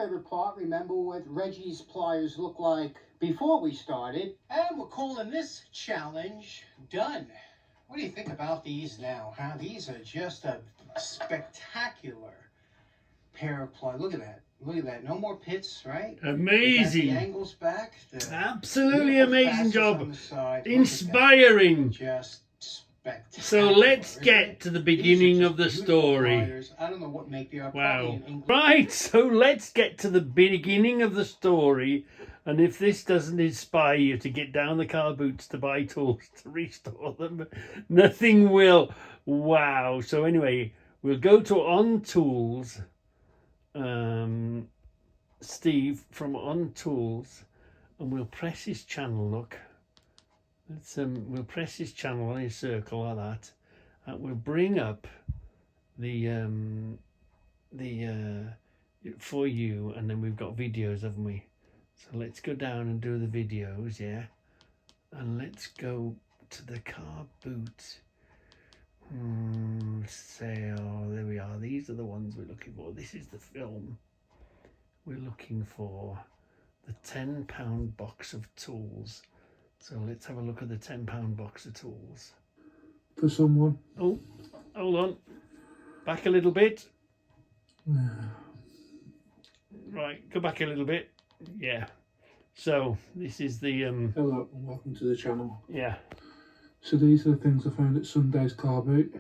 Favorite part, remember what Reggie's pliers look like before we started? And we're calling this challenge done. What do you think about these now? Huh? These are just a spectacular pair of pliers. Look at that. Look at that. No more pits, right? Amazing. The angles back. Absolutely amazing job. Inspiring. Just spectacular. So let's get to the beginning of the story. Pliers. I don't know what make they are. Wow. Right, so let's get to the beginning of the story. And if this doesn't inspire you to get down the car boots to buy tools to restore them, nothing will. Wow. So anyway, we'll go to On Tools. Steve from On Tools, and we'll press his channel. Look, let's we'll press his channel on his circle like that, and we'll bring up the for you, and then we've got videos, haven't we? So let's go down and do the videos, yeah, and let's go to the car boot sale. There we are. These are the ones we're looking for. This is the film we're looking for, the £10 box of tools. So let's have a look at the £10 box of tools. For someone. Oh, hold on. Back a little bit. Right, go back a little bit. Yeah. So this is the Hello and welcome to the channel. Yeah. So these are the things I found at Sunday's car boot.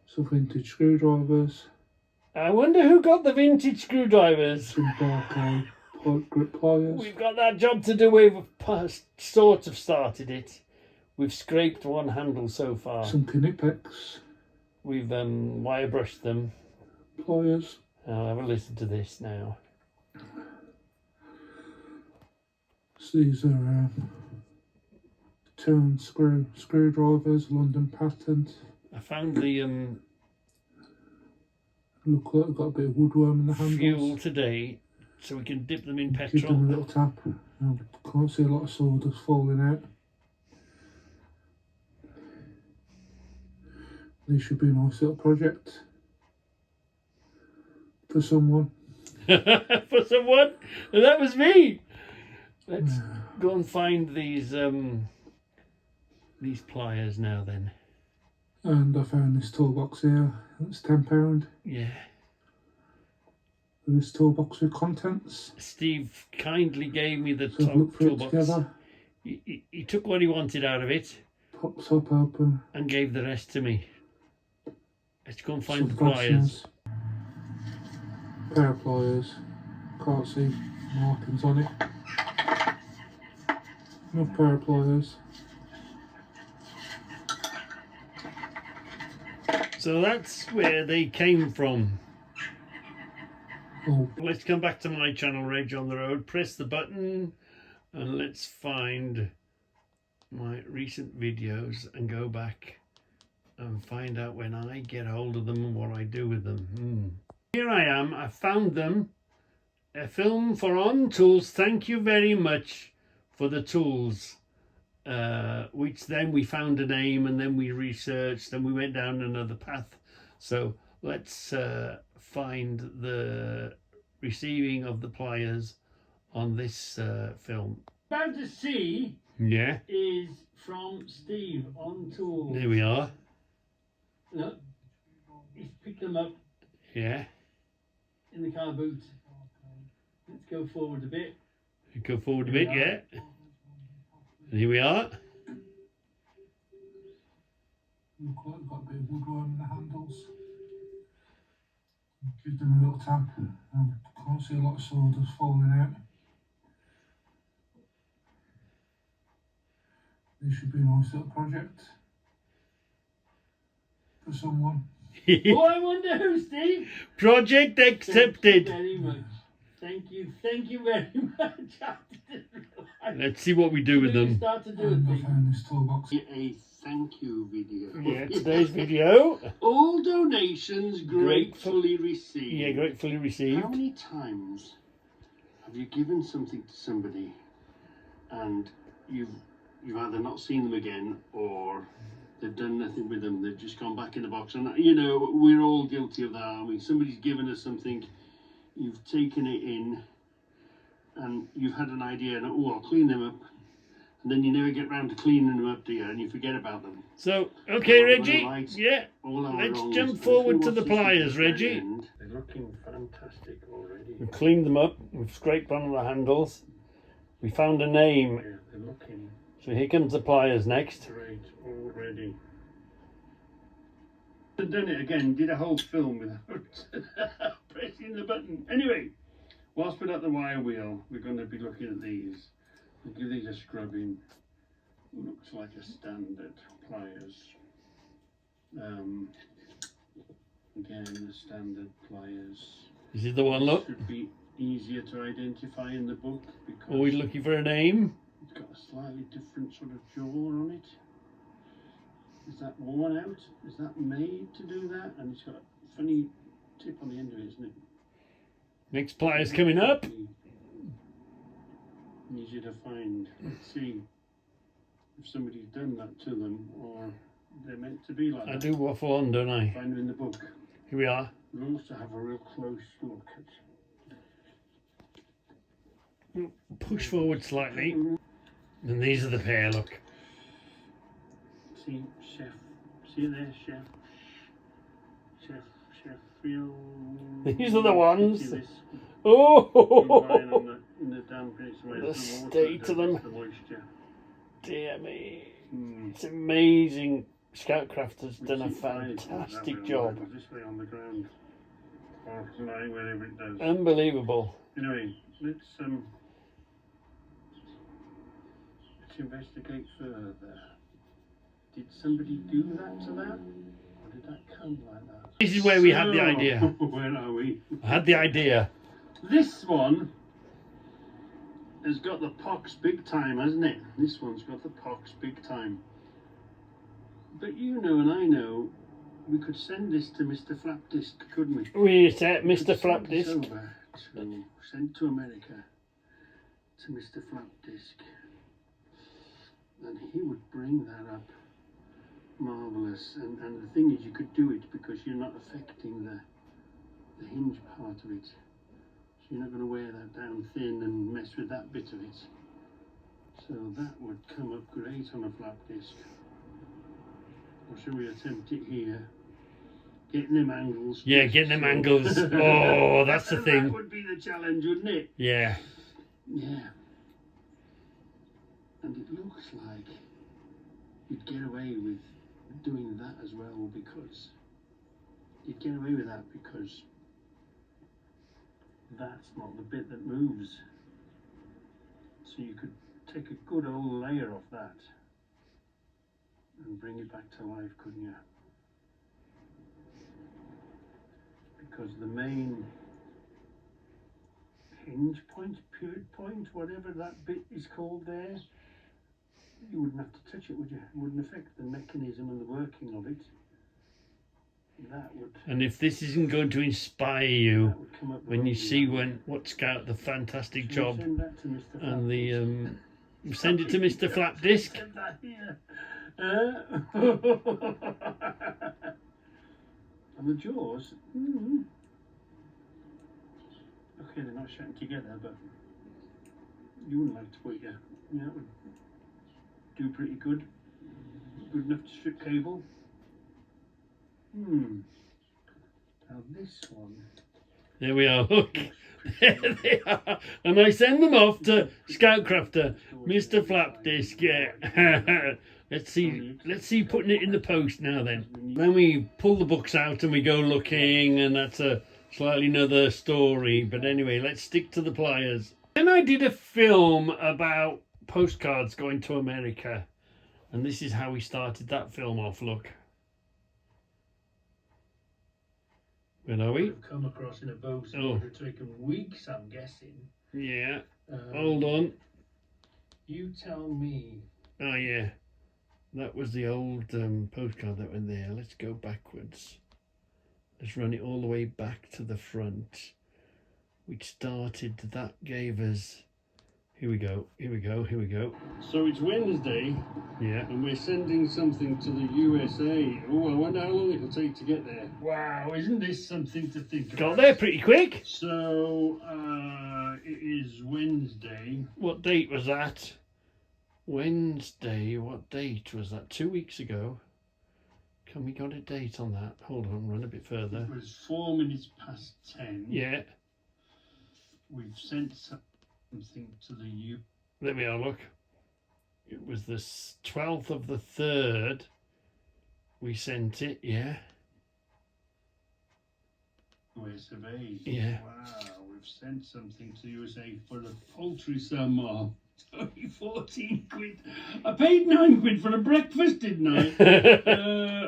Some vintage screwdrivers. I wonder who got the vintage screwdrivers. Some Barclay pipe grip pliers. We've got that job to do. We've sort of started it. We've scraped one handle so far. Some Knipex. We've wire brushed them. Pliers. I'll have a listen to this now. So these are turn screwdrivers, London patent. I found the Look like they've got a bit of woodworm in the handles. fuel today, so we can dip them in Give them a petrol. little tap. Can't see a lot of sawdust falling out. These should be a nice little project for someone. For someone, and that was me. Let's go and find these pliers now then. And I found this toolbox here. It's £10. Yeah. And this toolbox with contents. Steve kindly gave me the So look for it toolbox. together. He took what he wanted out of it Pop top open. and gave the rest to me. Let's go and find Some the pliers. Pair of pliers. Can't see markings on it. Another pair of pliers. So that's where they came from. Oh, Let's come back to my channel, Rage on the Road. Press the button and let's find my recent videos and go back and find out when I get hold of them and what I do with them. Here I am. I found them. A film for On Tools. Thank you very much for the tools. Which then we found a name and then we researched and we went down another path. So let's find the receiving of the pliers on this film. About to see is from Steve On Tools. There we are. Look, he's picked them up. Yeah. In the car boot. Let's go forward a bit. Go forward a bit, yeah. And here we are. look like they've got a bit of woodworm in the handles. Give them a little tap. Can't see a lot of sawdust falling out. This should be a nice little project for someone. Oh, I wonder who, Steve? Project accepted. Thank you very much. Thank you very much. Let's see what we do with them. I found this toolbox. A thank you video. Yeah, today's video. All donations gratefully received. Yeah, gratefully received. How many times have you given something to somebody and you've either not seen them again or they've done nothing with them, they've just gone back in the box? And you know, we're all guilty of that. I mean, somebody's given us something, you've taken it in and you've had an idea and, oh, I'll clean them up. And then you never get round to cleaning them up, do you? And you forget about them. So, okay, Reggie, yeah, let's jump forward to the pliers, Reggie. They're looking fantastic already. We've cleaned them up, we've scraped on the handles. We found a name. Yeah, they're looking. So here comes the pliers next. Great, already. I've done it again, did a whole film without pressing the button. Anyway, whilst we're at the wire wheel, we're going to be looking at these. We'll give these a scrubbing. Looks like a standard pliers. Again, the standard pliers. Is it the one, look? Should be easier to identify in the book because. Always looking for a name. It's got a slightly different sort of jaw on it. Is that worn out? Is that made to do that? And it's got a funny tip on the end of it, isn't it? Next pliers coming up. Easy to find. Let's see if somebody's done that to them or they're meant to be like that. I do waffle on, don't I? Find them in the book. Here we are. We'll also have a real close look at. Push forward slightly. And these are the pair, look. See, chef. See it there, chef. Chef. These are the ones. Oh! In the damp, the state of them. The dear me. It's amazing. Scoutcrafter's done a fantastic job. On the ground. Or lying wherever it does. Unbelievable. Anyway, let's investigate further. Did somebody do that to that? Or did that come like that? This is where we had the idea. Where are we? I had the idea. This one has got the pox big time, hasn't it? This one's got the pox big time. But you know and I know we could send this to Mr. Flapdisk, couldn't we? We said Mr. Flapdisk. Send to America to Mr. Flapdisk. And he would bring that up. Marvellous. And the thing is, you could do it because you're not affecting the hinge part of it. So you're not going to wear that down thin and mess with that bit of it. So that would come up great on a flap disc. Or shall we attempt it here? Getting them angles. Yeah, getting them angles. Oh, that's the thing. That would be the challenge, wouldn't it? Yeah. Yeah. And it looks like you'd get away with doing that as well because that's not the bit that moves. So you could take a good old layer off that and bring it back to life, couldn't you? Because the main hinge point, pivot point, whatever that bit is called there, you wouldn't have to touch it, would you? It wouldn't affect the mechanism and the working of it. That would. And if this isn't going to inspire you when you see what Scout the fantastic job and the send it to Mr. Flapdisk. Send that here. And the jaws. Okay, they're not shutting together, but you wouldn't like to put your. Yeah, that would do pretty good. Good enough to strip cable. Now this one. There we are, look. There they are. And I send them off to Scoutcrafter, Mr. Flapdisk, yeah. Let's see putting it in the post now then. Then we pull the books out and we go looking, and that's a slightly another story. But anyway, let's stick to the pliers. Then I did a film about postcards going to America. And this is how we started that film off, look. Where are we? Have come across in a boat. It would have taken weeks, I'm guessing. Yeah. Hold on. You tell me. Oh yeah, that was the old postcard that went there. Let's go backwards. Let's run it all the way back to the front. Which started. That gave us. Here we go. So it's Wednesday. Yeah. And we're sending something to the USA. Oh, I wonder how long it'll take to get there. Wow, isn't this something to think about? Got there pretty quick. So, it is Wednesday. What date was that? Wednesday, what date was that? 2 weeks ago. Can we got a date on that? Hold on, run a bit further. It was 4 minutes past 10. Yeah. We've sent something to the U. There we are, look. It was the 12th of the 3rd. We sent it, yeah. US of A. Yeah. Wow, we've sent something to the USA for a poultry sum of only 14 quid. I paid 9 quid for a breakfast, didn't I?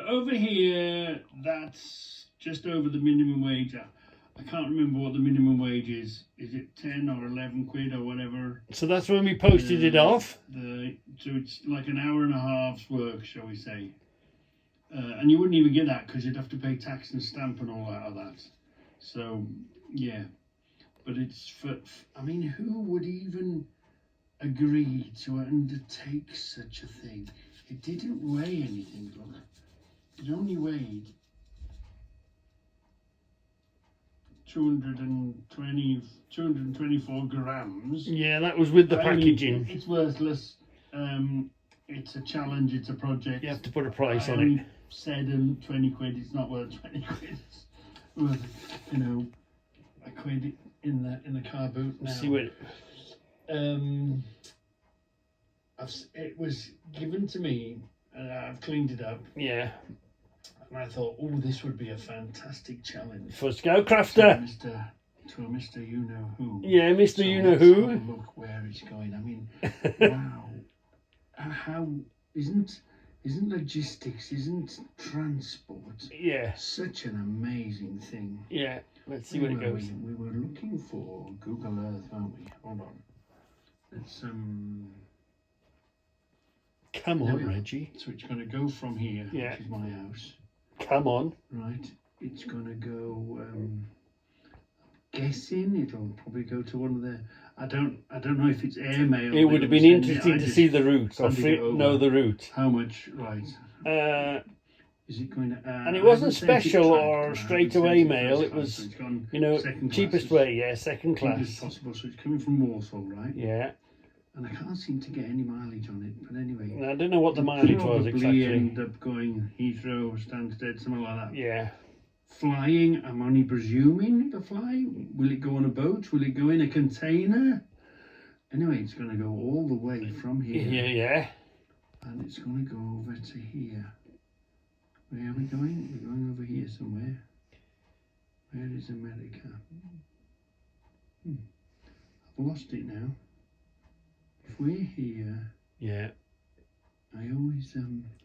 Over here, that's just over the minimum wage. I can't remember what the minimum wage is. Is it 10 or 11 quid or whatever? So that's when we posted it off. So it's like an hour and a half's work, shall we say. And you wouldn't even get that because you'd have to pay tax and stamp and all out of that. So, yeah. But it's for, I mean, who would even agree to undertake such a thing? It didn't weigh anything, look. It only weighed 224 grams. Yeah, that was with the packaging. I mean, it's worthless. It's a challenge. It's a project. You have to put a price on only it. Said 20 quid. It's not worth 20 quid. It's worth, you know, a quid in the car boot now. See what? It was given to me, and I've cleaned it up. Yeah. And I thought, oh, this would be a fantastic challenge. For Scoutcrafter. To a Mr. You Know Who. Yeah, Mr. So You Know let's Who. have a look where it's going. I mean, wow. How isn't logistics, isn't transport Yeah. such an amazing thing? Yeah. Let's see where it goes. We were looking for Google Earth, weren't we? Hold on. Let's Come there on, we are. Reggie. So it's going to go from here, Yeah. which is my house. Come on. Right. It's going to go. Guessing it'll probably go to one of the. I don't know if it's airmail. It would have been interesting to see the route or know the route. How much? Right. Is it going to? And it wasn't special or straight away mail. It was, you know, cheapest way. Yeah, second class. Cheapest possible. So it's coming from Warsaw, right? Yeah. And I can't seem to get any mileage on it. But anyway. I don't know what the mileage was exactly. End up going Heathrow, Stansted, something like that. Yeah. Flying, I'm only presuming it'll fly. Will it go on a boat? Will it go in a container? Anyway, it's going to go all the way from here. Yeah. And it's going to go over to here. Where are we going? We're going over here somewhere. Where is America? I've lost it now. If we're here... Yeah. I always...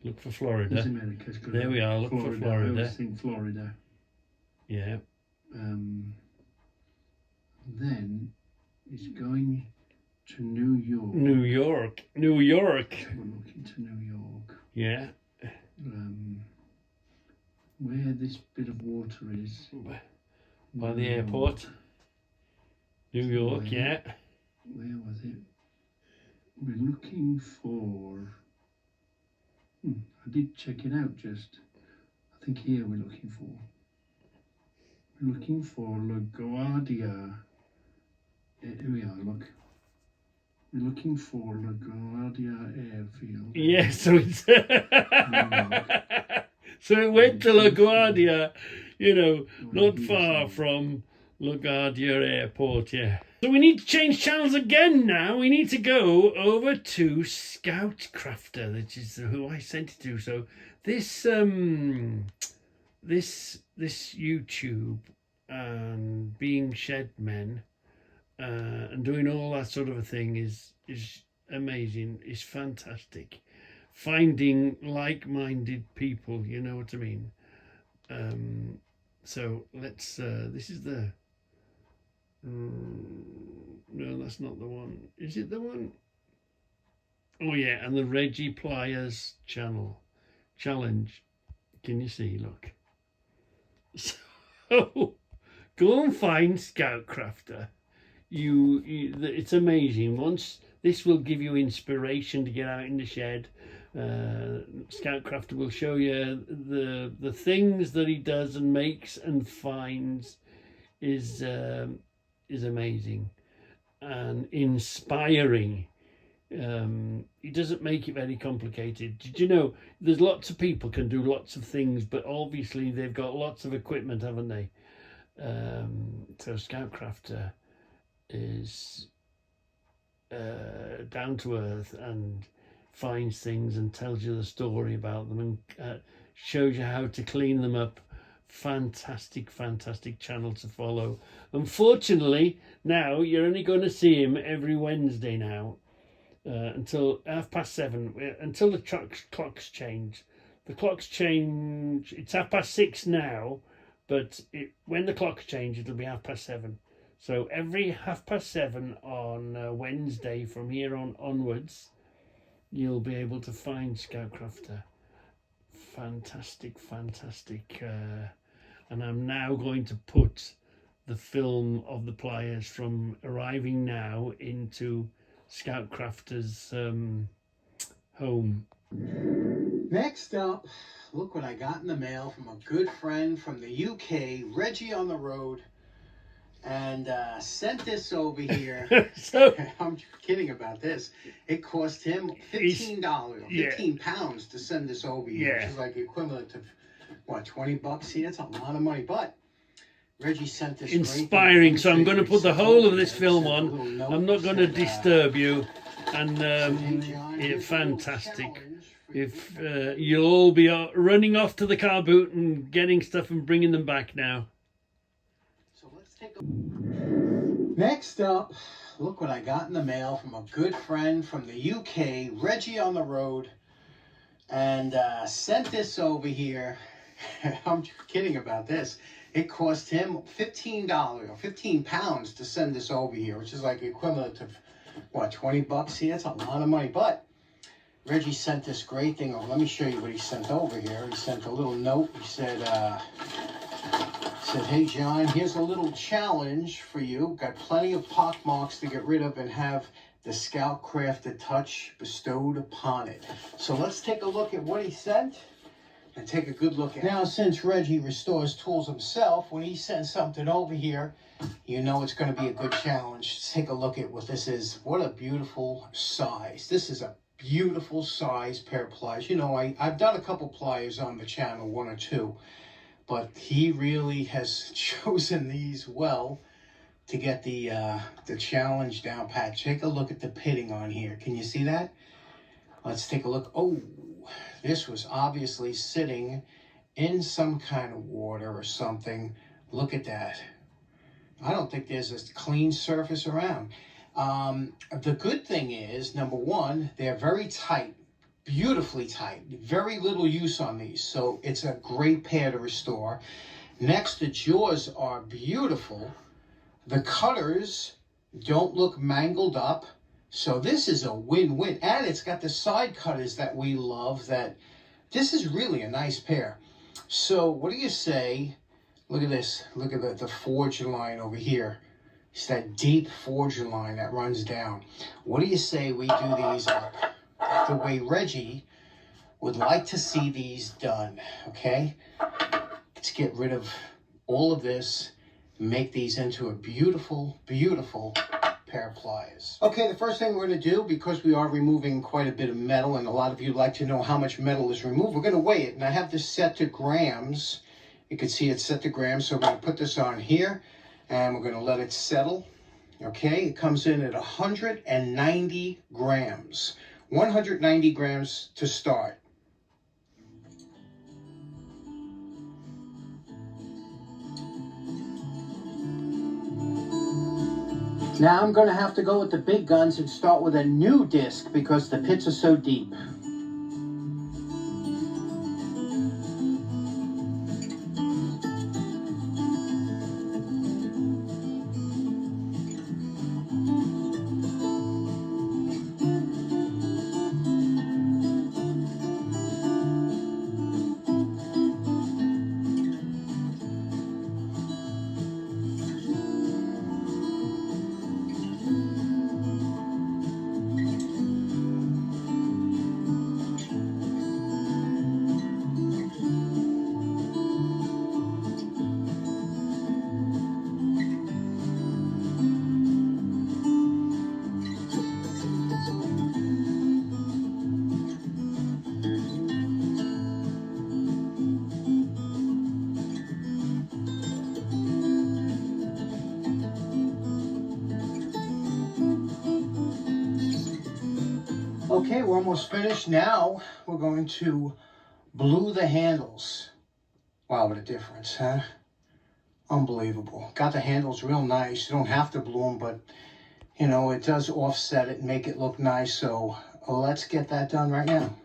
look for Florida. There's America. There we are, look for Florida. I always think Florida. Yeah. Then it's going to New York. New York. New York. We're looking to New York. Yeah. Where this bit of water is. By the airport. New York, yeah. Where was it? We're looking for... I did check it out just. I think here we're looking for. We're looking for LaGuardia. Here we are, look. We're looking for LaGuardia Airfield. Yeah, so it's... so it went to LaGuardia, you know, not far from LaGuardia Airport, yeah. So we need to change channels again now. We need to go over to Scoutcrafter, which is who I sent it to. So this this YouTube and being shed men and doing all that sort of a thing is amazing. It's fantastic. Finding like-minded people, you know what I mean. So let's. This is the. No, that's not the one. Is it the one? Oh yeah, and the Reggie Pliers challenge. Can you see? Look. So go and find Scoutcrafter. it's amazing. Once this will give you inspiration to get out in the shed. Scoutcrafter will show you the things that he does and makes and finds is amazing and inspiring. He doesn't make it very complicated. Did you know there's lots of people can do lots of things, but obviously they've got lots of equipment, haven't they? So Scoutcrafter is down to earth and finds things and tells you the story about them and shows you how to clean them up. Fantastic channel to follow. Unfortunately, now you're only going to see him every Wednesday now, until 7:30, until the clocks change. The clocks change. It's 6:30 now, but when the clocks change, it'll be 7:30. So every 7:30 on Wednesday from here onwards, you'll be able to find Scoutcrafter. Fantastic. And I'm now going to put the film of the pliers from arriving now into Scoutcrafter's home. Next up, look what I got in the mail from a good friend from the UK, Reggie on the road, and sent this over here. So I'm kidding about this. It cost him $15, 15 pounds to send this over here, which is like equivalent to what, $20 here? That's a lot of money, but Reggie sent this inspiring. So I'm going to put the whole of this film on. I'm not going to disturb you, and fantastic. If you'll all be running off to the car boot and getting stuff and bringing them back now. So let's take a... Next up, look what I got in the mail from a good friend from the UK, Reggie on the road, and sent this over here. I'm kidding about this. It cost him $15 or 15 pounds to send this over here, which is like equivalent to what, $20 here? That's a lot of money. But Reggie sent this great thing over. Let me show you what he sent over here. He sent a little note. He said, "Hey John, here's a little challenge for you. Got plenty of pock marks to get rid of and have the Scoutcrafter touch bestowed upon it." So let's take a look at what he sent and take a good look at it. Now, since Reggie restores tools himself, when he sends something over here, you know it's going to be a good challenge. Let's take a look at what this is. What a beautiful size. This is a beautiful size pair of pliers. You know, I've done a couple pliers on the channel, one or two, but he really has chosen these well to get the challenge down pat. Take a look at the pitting on here. Can you see that? Let's take a look. Oh, this was obviously sitting in some kind of water or something. Look at that. I don't think there's a clean surface around. The good thing is, number one, they're very tight, beautifully tight, very little use on these. So it's a great pair to restore. Next, the jaws are beautiful. The cutters don't look mangled up. So this is a win-win. And it's got the side cutters that we love. This is really a nice pair. So what do you say? Look at this. Look at the forge line over here. It's that deep forge line that runs down. What do you say we do these up the way Reggie would like to see these done, okay? Let's get rid of all of this, make these into a beautiful, beautiful pair of pliers. Okay, the first thing we're going to do, because we are removing quite a bit of metal, and a lot of you like to know how much metal is removed, we're going to weigh it. And I have this set to grams. You can see it's set to grams, so we're going to put this on here, and we're going to let it settle. Okay, it comes in at 190 grams. 190 grams to start. Now I'm going to have to go with the big guns and start with a new disc because the pits are so deep. Okay, we're almost finished. Now we're going to blue the handles. Wow, what a difference, huh? Unbelievable. Got the handles real nice. You don't have to blue them, but you know, it does offset it and make it look nice. So let's get that done right now.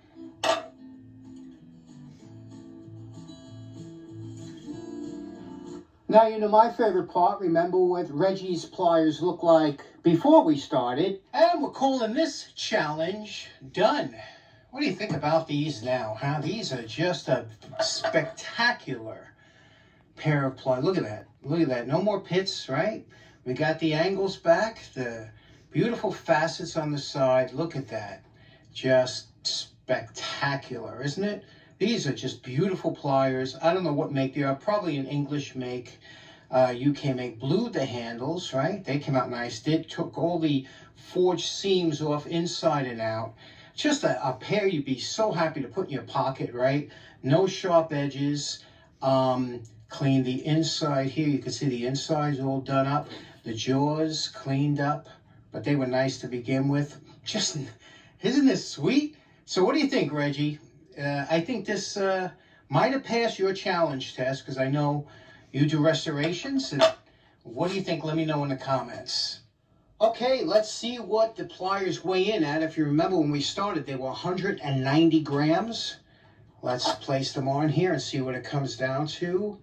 Now, you know, my favorite part, remember what Reggie's pliers look like before we started? And we're calling this challenge done. What do you think about these now, huh? These are just a spectacular pair of pliers. Look at that. Look at that. No more pits, right? We got the angles back, the beautiful facets on the side. Look at that. Just spectacular, isn't it? These are just beautiful pliers. I don't know what make they are. Probably an English make, UK make. Blued the handles, right? They came out nice. Took all the forged seams off inside and out. Just a pair you'd be so happy to put in your pocket, right? No sharp edges. Clean the inside here. You can see the inside's all done up. The jaws cleaned up, but they were nice to begin with. Just, isn't this sweet? So what do you think, Reggie? I think this might have passed your challenge test because I know you do restorations. And what do you think? Let me know in the comments. Okay, let's see what the pliers weigh in at. If you remember when we started, they were 190 grams. Let's place them on here and see what it comes down to.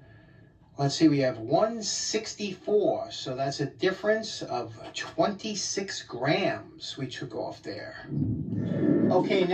Let's see, we have 164. So that's a difference of 26 grams we took off there. Okay, next.